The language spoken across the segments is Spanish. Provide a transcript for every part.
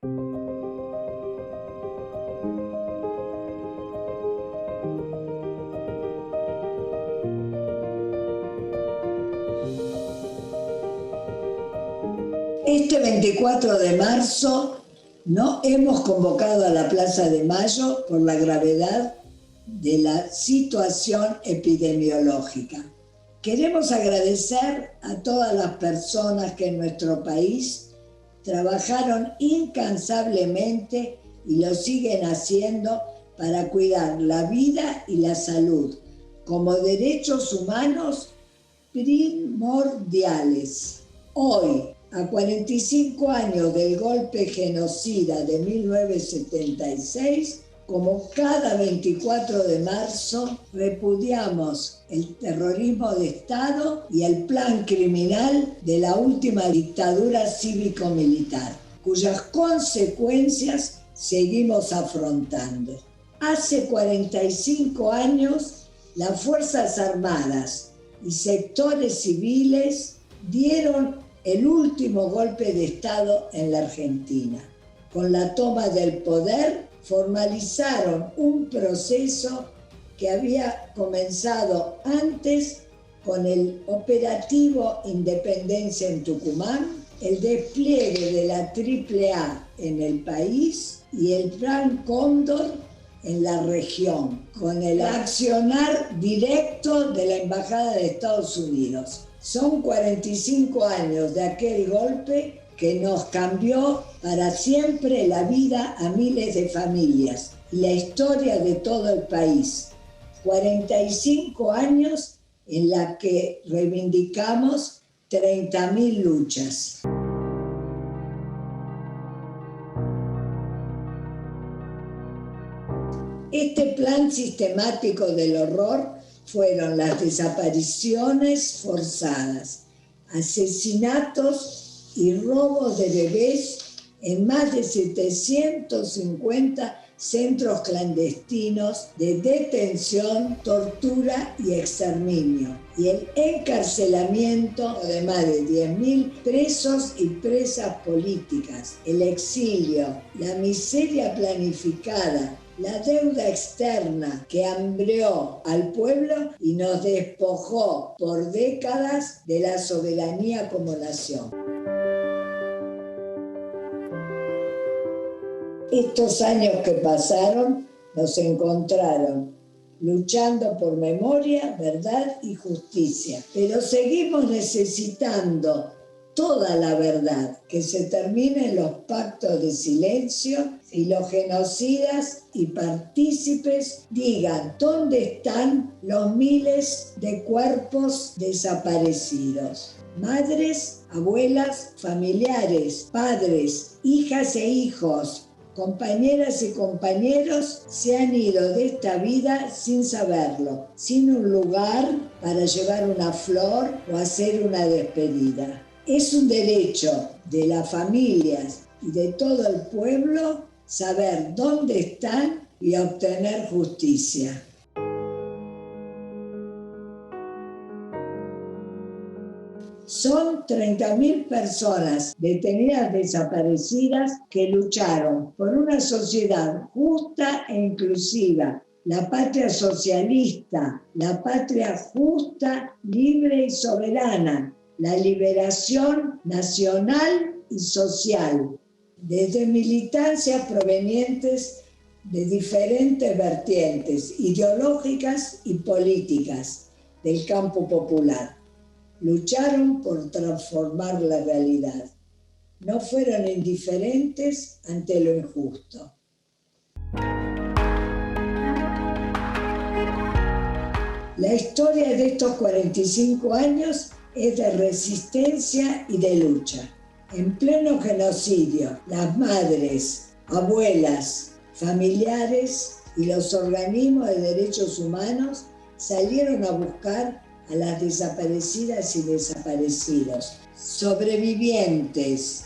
Este 24 de marzo no hemos convocado a la Plaza de Mayo por la gravedad de la situación epidemiológica. Queremos agradecer a todas las personas que en nuestro país trabajaron incansablemente y lo siguen haciendo para cuidar la vida y la salud como derechos humanos primordiales. Hoy, a 45 años del golpe genocida de 1976, como cada 24 de marzo, repudiamos el terrorismo de Estado y el plan criminal de la última dictadura cívico-militar, cuyas consecuencias seguimos afrontando. Hace 45 años, las Fuerzas Armadas y sectores civiles dieron el último golpe de Estado en la Argentina. Con la toma del poder, formalizaron un proceso que había comenzado antes con el operativo Independencia en Tucumán, el despliegue de la AAA en el país y el Plan Cóndor en la región, con el accionar directo de la Embajada de Estados Unidos. Son 45 años de aquel golpe que nos cambió para siempre la vida a miles de familias y la historia de todo el país. 45 años en la que reivindicamos 30.000 luchas. Este plan sistemático del horror fueron las desapariciones forzadas, asesinatos y robos de bebés en más de 750 centros clandestinos de detención, tortura y exterminio, y el encarcelamiento de más de 10.000 presos y presas políticas, el exilio, la miseria planificada, la deuda externa que hambrió al pueblo y nos despojó por décadas de la soberanía como nación. Estos años que pasaron nos encontraron luchando por memoria, verdad y justicia, pero seguimos necesitando toda la verdad, que se terminen los pactos de silencio y los genocidas y partícipes digan dónde están los miles de cuerpos desaparecidos. Madres, abuelas, familiares, padres, hijas e hijos, compañeras y compañeros se han ido de esta vida sin saberlo, sin un lugar para llevar una flor o hacer una despedida. Es un derecho de las familias y de todo el pueblo saber dónde están y obtener justicia. Son 30.000 personas detenidas desaparecidas que lucharon por una sociedad justa e inclusiva, la patria socialista, la patria justa, libre y soberana, la liberación nacional y social, desde militancias provenientes de diferentes vertientes ideológicas y políticas del campo popular. Lucharon por transformar la realidad. No fueron indiferentes ante lo injusto. La historia de estos 45 años es de resistencia y de lucha. En pleno genocidio, las madres, abuelas, familiares y los organismos de derechos humanos salieron a buscar a las desaparecidas y desaparecidos. Sobrevivientes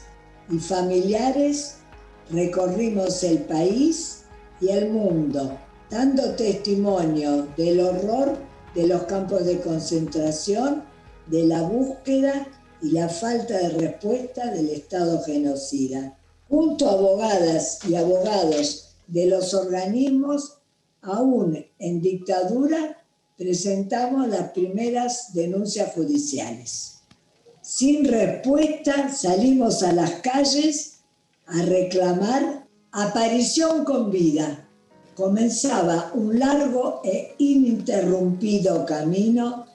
y familiares recorrimos el país y el mundo, dando testimonio del horror de los campos de concentración, de la búsqueda y la falta de respuesta del Estado genocida. Junto a abogadas y abogados de los organismos, aún en dictadura, presentamos las primeras denuncias judiciales. Sin respuesta, salimos a las calles a reclamar aparición con vida. Comenzaba un largo e ininterrumpido camino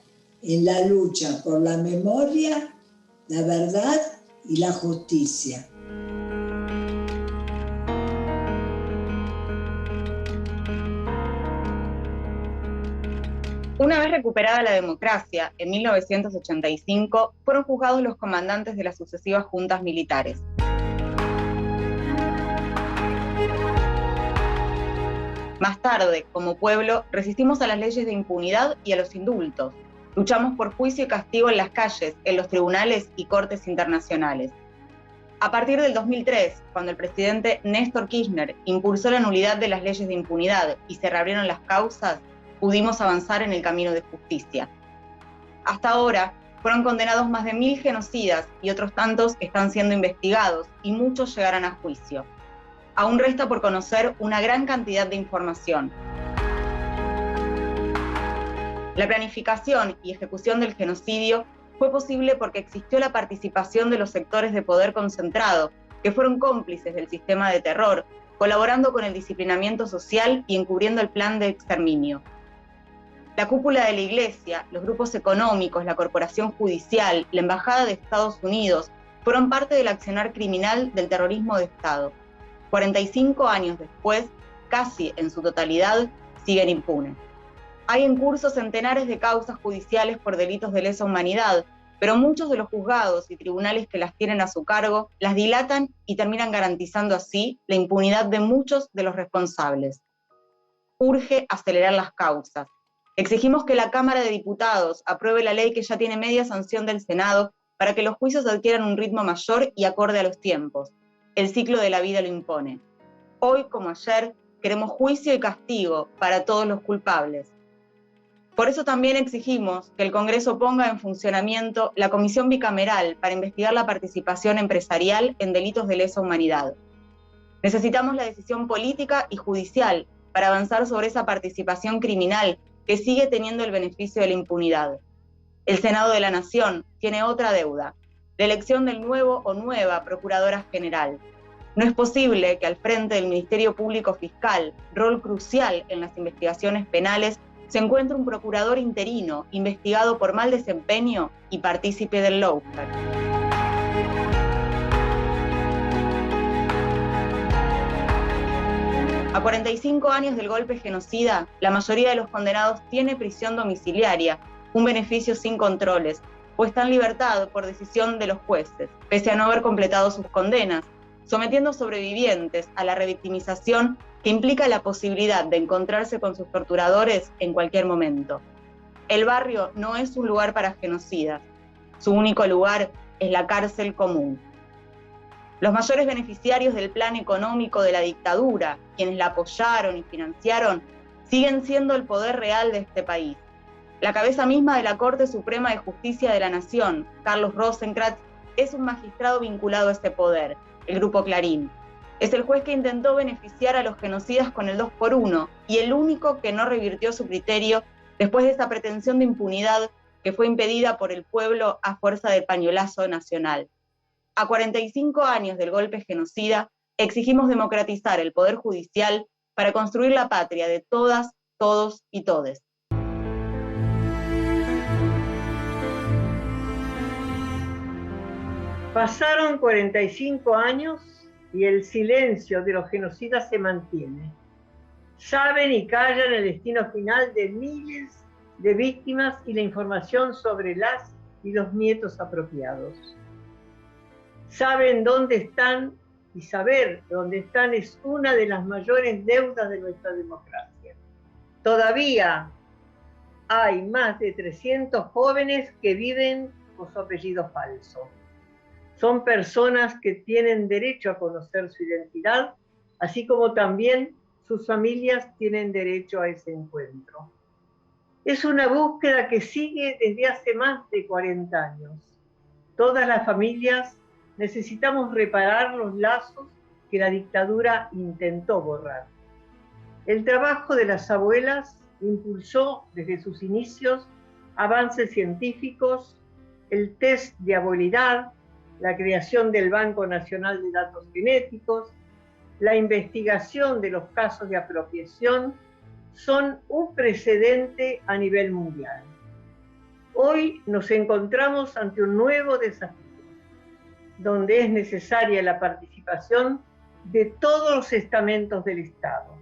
en la lucha por la memoria, la verdad y la justicia. Una vez recuperada la democracia, en 1985, fueron juzgados los comandantes de las sucesivas juntas militares. Más tarde, como pueblo, resistimos a las leyes de impunidad y a los indultos. Luchamos por juicio y castigo en las calles, en los tribunales y cortes internacionales. A partir del 2003, cuando el presidente Néstor Kirchner impulsó la nulidad de las leyes de impunidad y se reabrieron las causas, pudimos avanzar en el camino de justicia. Hasta ahora, fueron condenados más de 1000 genocidas y otros tantos están siendo investigados y muchos llegarán a juicio. Aún resta por conocer una gran cantidad de información. La planificación y ejecución del genocidio fue posible porque existió la participación de los sectores de poder concentrado, que fueron cómplices del sistema de terror, colaborando con el disciplinamiento social y encubriendo el plan de exterminio. La cúpula de la Iglesia, los grupos económicos, la corporación judicial, la Embajada de Estados Unidos, fueron parte del accionar criminal del terrorismo de Estado. 45 años después, casi en su totalidad, siguen impunes. Hay en curso centenares de causas judiciales por delitos de lesa humanidad, pero muchos de los juzgados y tribunales que las tienen a su cargo las dilatan y terminan garantizando así la impunidad de muchos de los responsables. Urge acelerar las causas. Exigimos que la Cámara de Diputados apruebe la ley que ya tiene media sanción del Senado para que los juicios adquieran un ritmo mayor y acorde a los tiempos. El ciclo de la vida lo impone. Hoy, como ayer, queremos juicio y castigo para todos los culpables. Por eso también exigimos que el Congreso ponga en funcionamiento la Comisión Bicameral para investigar la participación empresarial en delitos de lesa humanidad. Necesitamos la decisión política y judicial para avanzar sobre esa participación criminal que sigue teniendo el beneficio de la impunidad. El Senado de la Nación tiene otra deuda, la elección del nuevo o nueva Procuradora General. No es posible que al frente del Ministerio Público Fiscal, rol crucial en las investigaciones penales, se encuentre un procurador interino investigado por mal desempeño y partícipe del lawfare. A 45 años del golpe genocida, la mayoría de los condenados tiene prisión domiciliaria, un beneficio sin controles, o está en libertad por decisión de los jueces, pese a no haber completado sus condenas, sometiendo sobrevivientes a la revictimización que implica la posibilidad de encontrarse con sus torturadores en cualquier momento. El barrio no es un lugar para genocidas, su único lugar es la cárcel común. Los mayores beneficiarios del plan económico de la dictadura, quienes la apoyaron y financiaron, siguen siendo el poder real de este país. La cabeza misma de la Corte Suprema de Justicia de la Nación, Carlos Rosenkrantz, es un magistrado vinculado a este poder, el Grupo Clarín. Es el juez que intentó beneficiar a los genocidas con el 2x1 y el único que no revirtió su criterio después de esa pretensión de impunidad que fue impedida por el pueblo a fuerza del pañuelazo nacional. A 45 años del golpe genocida, exigimos democratizar el Poder Judicial para construir la patria de todas, todos y todes. Pasaron 45 años y el silencio de los genocidas se mantiene. Saben y callan el destino final de miles de víctimas y la información sobre las y los nietos apropiados. Saben dónde están y saber dónde están es una de las mayores deudas de nuestra democracia. Todavía hay más de 300 jóvenes que viven con su apellido falso. Son personas que tienen derecho a conocer su identidad, así como también sus familias tienen derecho a ese encuentro. Es una búsqueda que sigue desde hace más de 40 años. Todas las familias necesitamos reparar los lazos que la dictadura intentó borrar. El trabajo de las abuelas impulsó desde sus inicios avances científicos, el test de abuelidad, la creación del Banco Nacional de Datos Genéticos, la investigación de los casos de apropiación, son un precedente a nivel mundial. Hoy nos encontramos ante un nuevo desafío, donde es necesaria la participación de todos los estamentos del Estado,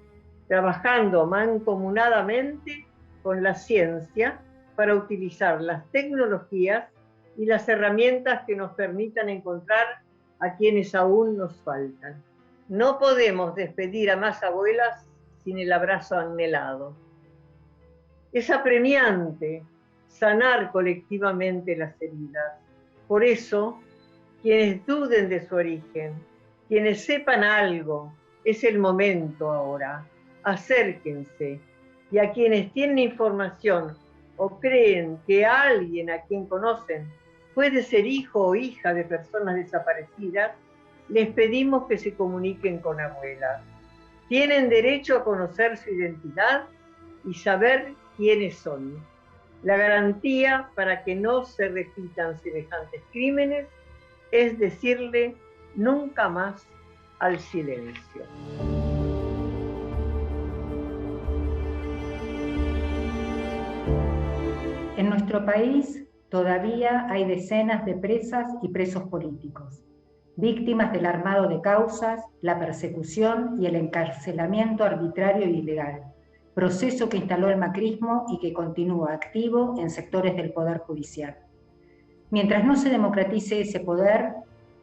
trabajando mancomunadamente con la ciencia para utilizar las tecnologías y las herramientas que nos permitan encontrar a quienes aún nos faltan. No podemos despedir a más abuelas sin el abrazo anhelado. Es apremiante sanar colectivamente las heridas. Por eso, quienes duden de su origen, quienes sepan algo, es el momento ahora. Acérquense, y a quienes tienen información o creen que alguien a quien conocen puede ser hijo o hija de personas desaparecidas, les pedimos que se comuniquen con abuelas. Tienen derecho a conocer su identidad y saber quiénes son. La garantía para que no se repitan semejantes crímenes es decirle nunca más al silencio. En nuestro país todavía hay decenas de presas y presos políticos, víctimas del armado de causas, la persecución y el encarcelamiento arbitrario e ilegal, proceso que instaló el macrismo y que continúa activo en sectores del Poder Judicial. Mientras no se democratice ese poder,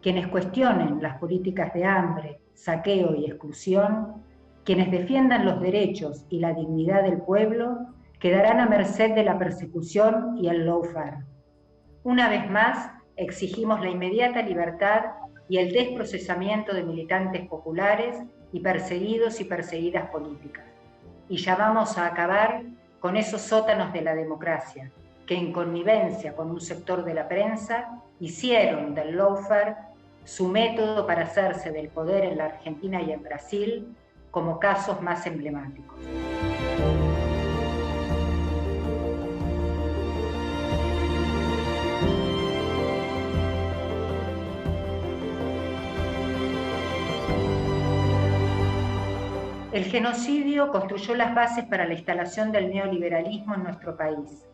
quienes cuestionen las políticas de hambre, saqueo y exclusión, quienes defiendan los derechos y la dignidad del pueblo, quedarán a merced de la persecución y el lawfare. Una vez más, exigimos la inmediata libertad y el desprocesamiento de militantes populares y perseguidos y perseguidas políticas. Y llamamos a acabar con esos sótanos de la democracia, que en connivencia con un sector de la prensa hicieron del lawfare su método para hacerse del poder en la Argentina y en Brasil, como casos más emblemáticos. El genocidio construyó las bases para la instalación del neoliberalismo en nuestro país.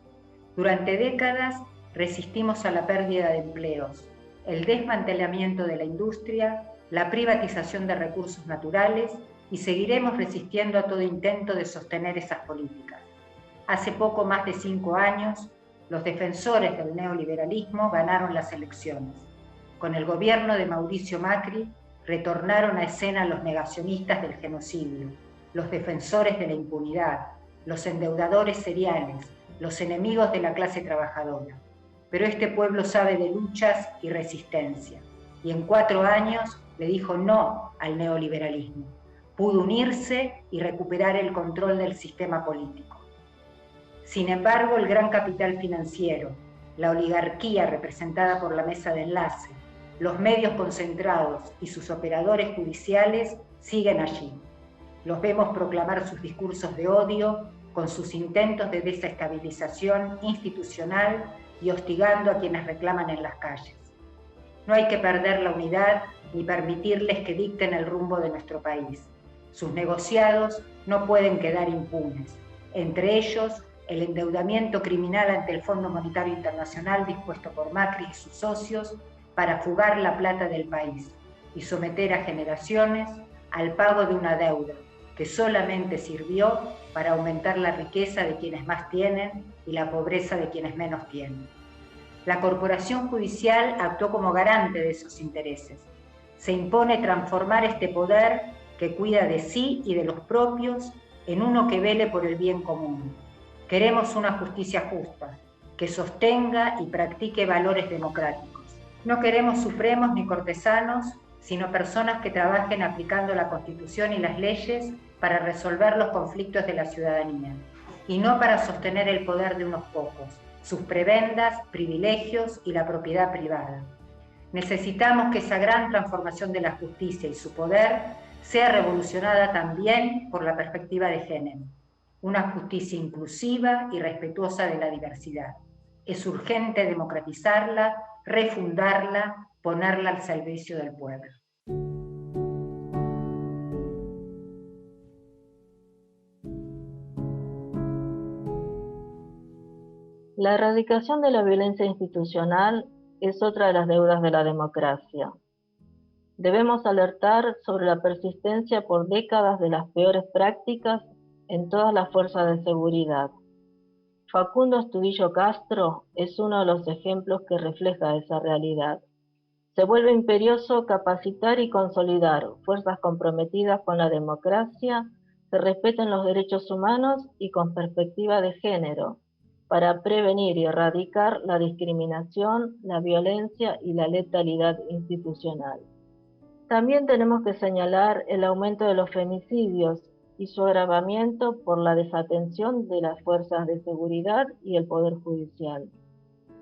Durante décadas resistimos a la pérdida de empleos, el desmantelamiento de la industria, la privatización de recursos naturales y seguiremos resistiendo a todo intento de sostener esas políticas. Hace poco más de 5 años, los defensores del neoliberalismo ganaron las elecciones. Con el gobierno de Mauricio Macri, retornaron a escena los negacionistas del genocidio, los defensores de la impunidad, los endeudadores seriales, los enemigos de la clase trabajadora. Pero este pueblo sabe de luchas y resistencia, y en 4 años le dijo no al neoliberalismo. Pudo unirse y recuperar el control del sistema político. Sin embargo, el gran capital financiero, la oligarquía representada por la mesa de enlace, los medios concentrados y sus operadores judiciales siguen allí. Los vemos proclamar sus discursos de odio con sus intentos de desestabilización institucional y hostigando a quienes reclaman en las calles. No hay que perder la unidad ni permitirles que dicten el rumbo de nuestro país. Sus negociados no pueden quedar impunes. Entre ellos, el endeudamiento criminal ante el Fondo Monetario Internacional dispuesto por Macri y sus socios para fugar la plata del país y someter a generaciones al pago de una deuda que solamente sirvió para aumentar la riqueza de quienes más tienen y la pobreza de quienes menos tienen. La corporación judicial actuó como garante de esos intereses. Se impone transformar este poder que cuida de sí y de los propios en uno que vele por el bien común. Queremos una justicia justa, que sostenga y practique valores democráticos. No queremos supremos ni cortesanos, sino personas que trabajen aplicando la Constitución y las leyes para resolver los conflictos de la ciudadanía, y no para sostener el poder de unos pocos, sus prebendas, privilegios y la propiedad privada. Necesitamos que esa gran transformación de la justicia y su poder sea revolucionada también por la perspectiva de género. Una justicia inclusiva y respetuosa de la diversidad. Es urgente democratizarla, refundarla, ponerla al servicio del pueblo. La erradicación de la violencia institucional es otra de las deudas de la democracia. Debemos alertar sobre la persistencia por décadas de las peores prácticas en todas las fuerzas de seguridad. Facundo Astudillo Castro es uno de los ejemplos que refleja esa realidad. Se vuelve imperioso capacitar y consolidar fuerzas comprometidas con la democracia, que respeten los derechos humanos y con perspectiva de género, para prevenir y erradicar la discriminación, la violencia y la letalidad institucional. También tenemos que señalar el aumento de los femicidios y su agravamiento por la desatención de las fuerzas de seguridad y el Poder Judicial.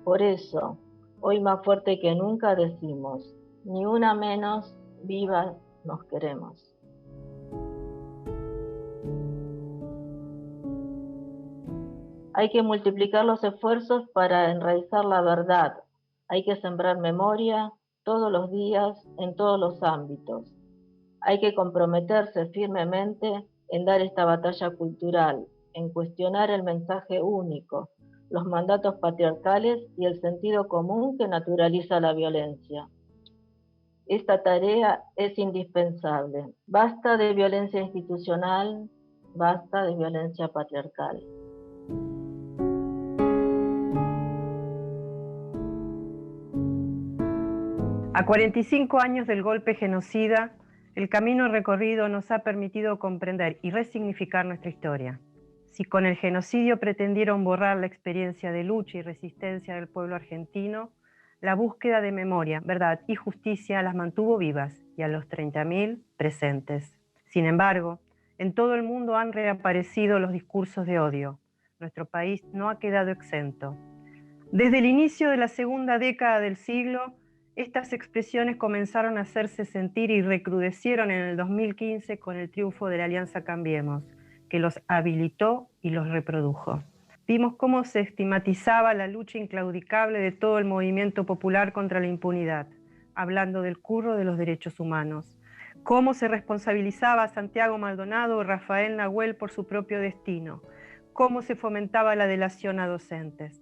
Por eso, hoy más fuerte que nunca decimos, ni una menos, viva nos queremos. Hay que multiplicar los esfuerzos para enraizar la verdad. Hay que sembrar memoria todos los días en todos los ámbitos. Hay que comprometerse firmemente en dar esta batalla cultural, en cuestionar el mensaje único, los mandatos patriarcales y el sentido común que naturaliza la violencia. Esta tarea es indispensable. Basta de violencia institucional, basta de violencia patriarcal. A 45 años del golpe genocida, el camino recorrido nos ha permitido comprender y resignificar nuestra historia. Si con el genocidio pretendieron borrar la experiencia de lucha y resistencia del pueblo argentino, la búsqueda de memoria, verdad y justicia las mantuvo vivas y a los 30.000 presentes. Sin embargo, en todo el mundo han reaparecido los discursos de odio. Nuestro país no ha quedado exento. Desde el inicio de la segunda década del siglo, estas expresiones comenzaron a hacerse sentir y recrudecieron en el 2015 con el triunfo de la Alianza Cambiemos, que los habilitó y los reprodujo. Vimos cómo se estigmatizaba la lucha inclaudicable de todo el movimiento popular contra la impunidad, hablando del curro de los derechos humanos. Cómo se responsabilizaba a Santiago Maldonado o Rafael Nahuel por su propio destino. Cómo se fomentaba la delación a docentes.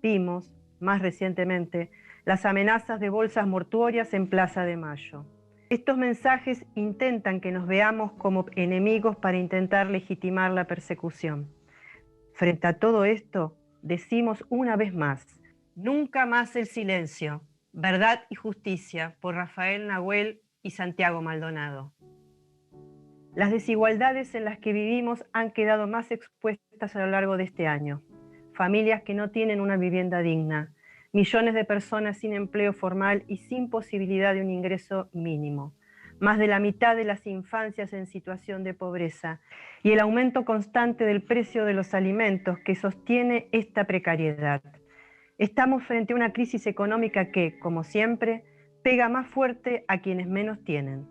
Vimos, más recientemente, las amenazas de bolsas mortuorias en Plaza de Mayo. Estos mensajes intentan que nos veamos como enemigos para intentar legitimar la persecución. Frente a todo esto, decimos una vez más, nunca más el silencio, verdad y justicia por Rafael Nahuel y Santiago Maldonado. Las desigualdades en las que vivimos han quedado más expuestas a lo largo de este año. Familias que no tienen una vivienda digna, millones de personas sin empleo formal y sin posibilidad de un ingreso mínimo, más de la mitad de las infancias en situación de pobreza y el aumento constante del precio de los alimentos que sostiene esta precariedad. Estamos frente a una crisis económica que, como siempre, pega más fuerte a quienes menos tienen.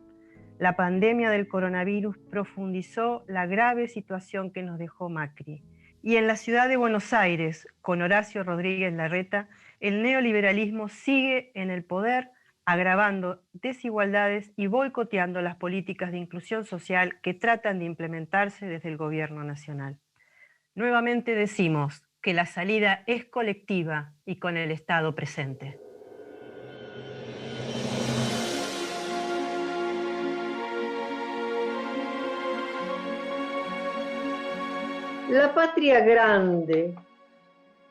La pandemia del coronavirus profundizó la grave situación que nos dejó Macri. Y en la ciudad de Buenos Aires, con Horacio Rodríguez Larreta, el neoliberalismo sigue en el poder, agravando desigualdades y boicoteando las políticas de inclusión social que tratan de implementarse desde el gobierno nacional. Nuevamente decimos que la salida es colectiva y con el Estado presente. La patria grande,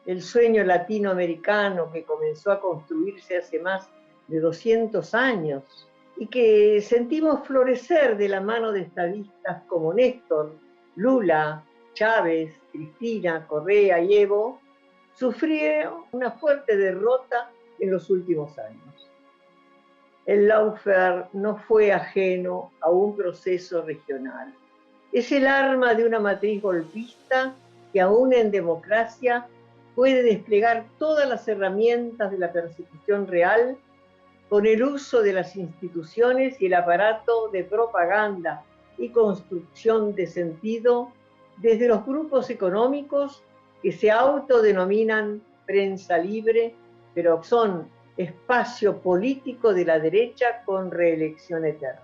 el sueño latinoamericano que comenzó a construirse hace más de 200 años y que sentimos florecer de la mano de estadistas como Néstor, Lula, Chávez, Cristina, Correa y Evo, sufrió una fuerte derrota en los últimos años. El lawfare no fue ajeno a un proceso regional. Es el arma de una matriz golpista que aún en democracia puede desplegar todas las herramientas de la persecución real con el uso de las instituciones y el aparato de propaganda y construcción de sentido desde los grupos económicos que se autodenominan prensa libre, pero son espacio político de la derecha con reelección eterna.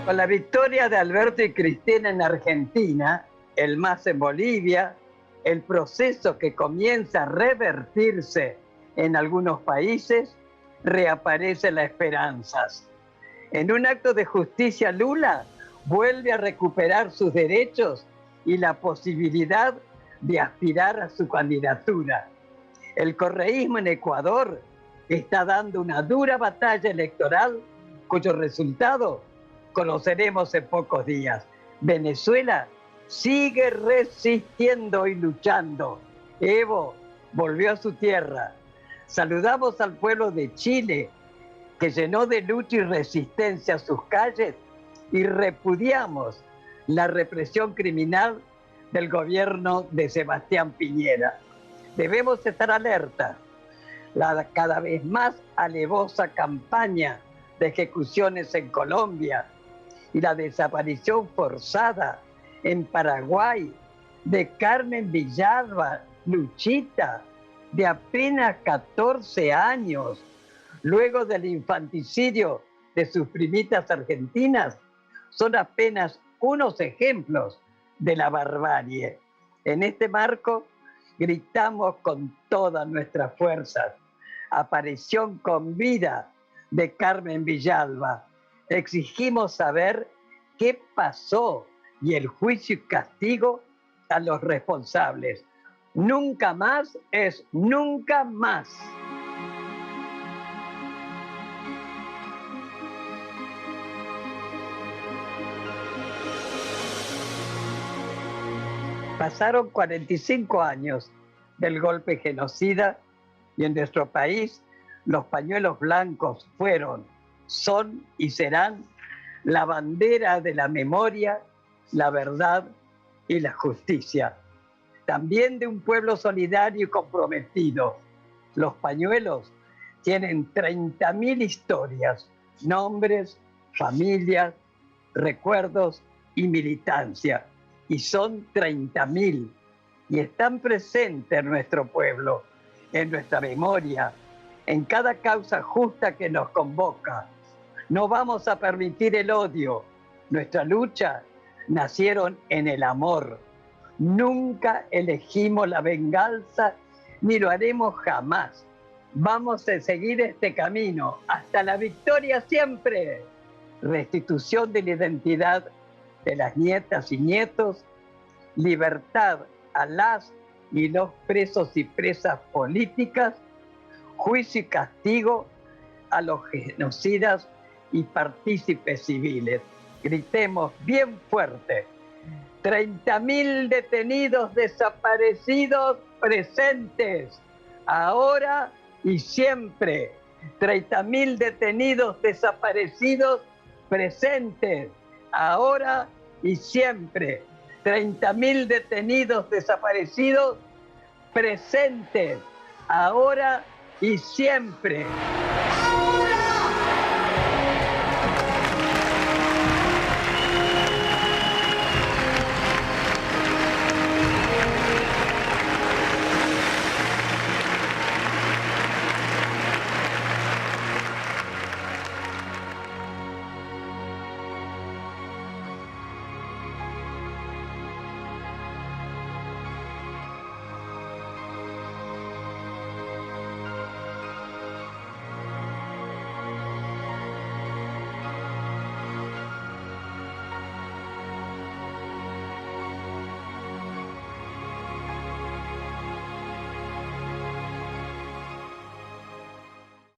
Con la victoria de Alberto y Cristina en Argentina, el MAS en Bolivia, el proceso que comienza a revertirse en algunos países, reaparecen las esperanzas. En un acto de justicia, Lula vuelve a recuperar sus derechos y la posibilidad de aspirar a su candidatura. El correísmo en Ecuador está dando una dura batalla electoral cuyo resultado conoceremos en pocos días. Venezuela sigue resistiendo y luchando. Evo volvió a su tierra. Saludamos al pueblo de Chile, que llenó de lucha y resistencia sus calles, y repudiamos la represión criminal del gobierno de Sebastián Piñera. Debemos estar alerta. La cada vez más alevosa campaña de ejecuciones en Colombia y la desaparición forzada en Paraguay de Carmen Villalba, Luchita, de apenas 14 años, luego del infanticidio de sus primitas argentinas, son apenas unos ejemplos de la barbarie. En este marco, gritamos con todas nuestras fuerzas: aparición con vida de Carmen Villalba. Exigimos saber qué pasó y el juicio y castigo a los responsables. Nunca más es nunca más. Pasaron 45 años del golpe genocida y en nuestro país los pañuelos blancos fueron, son y serán la bandera de la memoria, la verdad y la justicia. También de un pueblo solidario y comprometido. Los pañuelos tienen 30.000 historias, nombres, familias, recuerdos y militancia. Y son 30.000 y están presentes en nuestro pueblo, en nuestra memoria, en cada causa justa que nos convoca. No vamos a permitir el odio. Nuestra lucha nacieron en el amor. Nunca elegimos la venganza, ni lo haremos jamás. Vamos a seguir este camino hasta la victoria siempre. Restitución de la identidad de las nietas y nietos, libertad a las y los presos y presas políticas, juicio y castigo a los genocidas y partícipes civiles. Gritemos bien fuerte: 30.000 detenidos desaparecidos presentes, ahora y siempre. 30.000 detenidos desaparecidos presentes, ahora y siempre. 30.000 detenidos desaparecidos presentes, ahora y siempre.